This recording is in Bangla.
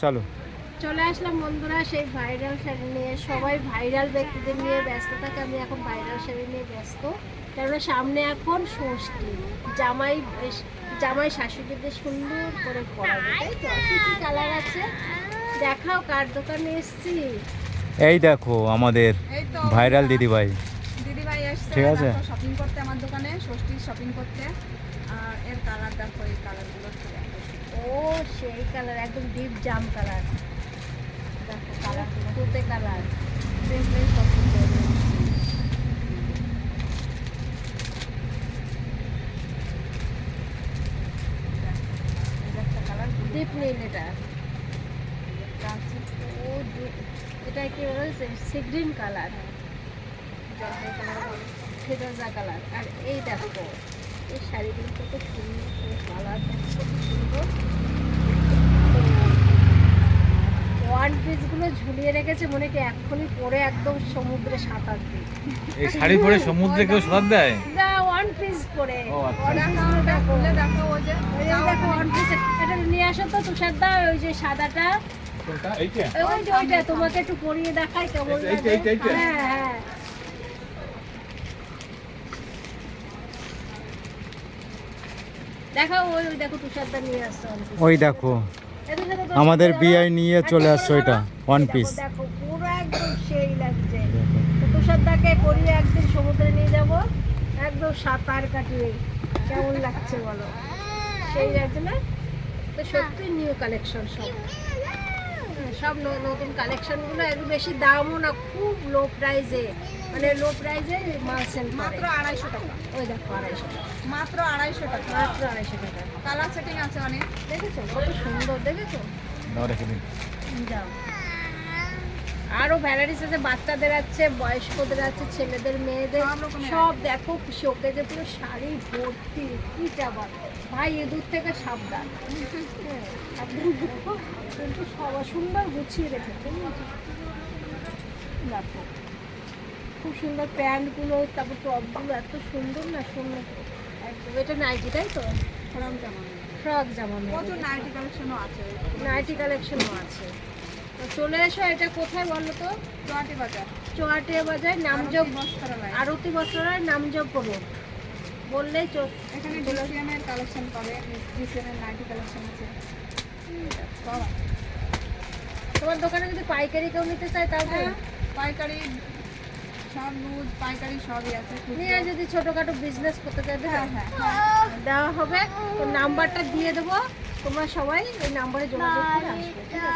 চলো চলে আসলাম বন্ধুরা সেই ভাইরাল শাড়ি নিয়ে। সবাই ভাইরাল ব্যক্তিদের নিয়ে ব্যস্ত থাকে, আমি এখন ভাইরাল শাড়ি নিয়ে ব্যস্ত। কেননা সামনে এখন ষষ্ঠী, জামাই শাশুড়িদের সুন্দর করে পরাবে, তাই তো? কি কি কালার আছে দেখাও, কার দোকানে এসছি। এই দেখো আমাদের ভাইরাল দিদিভাই আসছে, ঠিক আছে শপিং করতে আমার দোকানে, ষষ্ঠীর শপিং করতে। আর এর কালার দেখো, এই কালারগুলো ও সেই কালার, একদম ডিপ জাম কালার। দেখো কালারগুলো, তুতে কালার, দেখলেই পছন্দ হবে। ডিপ নীল এটা। ও এটা কি বলছে, সি গ্রিন কালার, ফিরোজা কালার। আর এই দেখো এই শাড়িগুলো কত সুন্দর কালার, খুব সুন্দর। ওয়ান পিসগুলো ঝুলিয়ে রেখেছে, মনে কি এক্ষুনি পরে একদম সমুদ্রে সাঁতার দিই। এই শাড়ি পরে সমুদ্রে কেউ সাঁতার দেয়? না, ওয়ান পিস পরে। ও আচ্ছা। দেখো ওই যে দেখো ওয়ান পিস। এটা নিয়ে আসো তো তুষার দা, ওই যে সাদাটা, কোনটা? এইটা? ওই যে ওইটা তোমাকে একটু পরিয়ে দেখাই কেমন লাগে। হ্যাঁ হ্যাঁ, দেখো ওই দেখো তুষার দা নিয়ে আসছে one piece। ওই দেখো এদের সাথে তো আমাদের সাথে বিয়ে ধরো, নিয়ে চলে আসছে ওইটা ওয়ান পিস। দেখো পুরো একদম সেই লাগছে। তো তুষার দাকে পরিয়ে একদিন সমুদ্রে নিয়ে যাব, একদম সাঁতার কাটিয়ে। কেমন লাগছে বলো? সেই লাগছে না? তো সত্যি নিউ কালেকশন সব, সব নতুন কালেকশনগুলো। একটু বেশি দামও না, খুব লো প্রাইজে, মানে লো প্রাইজে মাল সেল মাত্র 250 টাকা। ওই দেখো 250 টাকা, মাত্র 250 টাকা। মাত্র 250 টাকা। কালার সেটিং আছে অনেক। দেখেছো কত সুন্দর, দেখেছো? দাও রেখে দিন। যাও, আরো ভ্যারাইটিস আছে, বাচ্চাদের আছে, বয়স্কদের আছে, ছেলেদের মেয়েদের সব রকমের সব। দেখো শোকেজে পুরো শাড়ি ভর্তি, কি চাবা ভাই, এদূর থেকে সাবধান। হ্যাঁ, সাবধান দেখো, কিন্তু সবাই সুন্দর গুছিয়ে রেখেছে। দেখো খুব সুন্দর প্যান্টগুলো, তারপর টপগুলো এত সুন্দর না, সুন্দর একদম। এটা নাইটি, তাই তো? ফ্রক জামা, ফ্রক জামা, প্রচুর নাইটি কালেকশনও আছে। নাইটি কালেকশনও আছে। তো চলে এসো। এটা কোথায় বলো তো? চুয়াটি বাজার, চুয়াটিয়া বাজার, নামযোগ বস্ত্রালয়। আরতি বস্ত্রালয়, নামযোগ রোড বললেই এখানে ডিসিএম এর কালেকশন করে, ডিসিএম এর নাইটি কালেকশন আছে। বাবা, তোমার দোকানে যদি পাইকারি কেউ নিতে চায় তাহলে হ্যাঁ, পাইকারি সব, লুজ পাইকারি সবই আছে। নিয়ে যদি ছোটখাটো বিজনেস করতে চাই হ্যাঁ হ্যাঁ, দেওয়া হবে। তো নাম্বারটা দিয়ে দেবো, তোমরা সবাই ওই নাম্বারে যোগাযোগ করে আসবে, ঠিক আছে?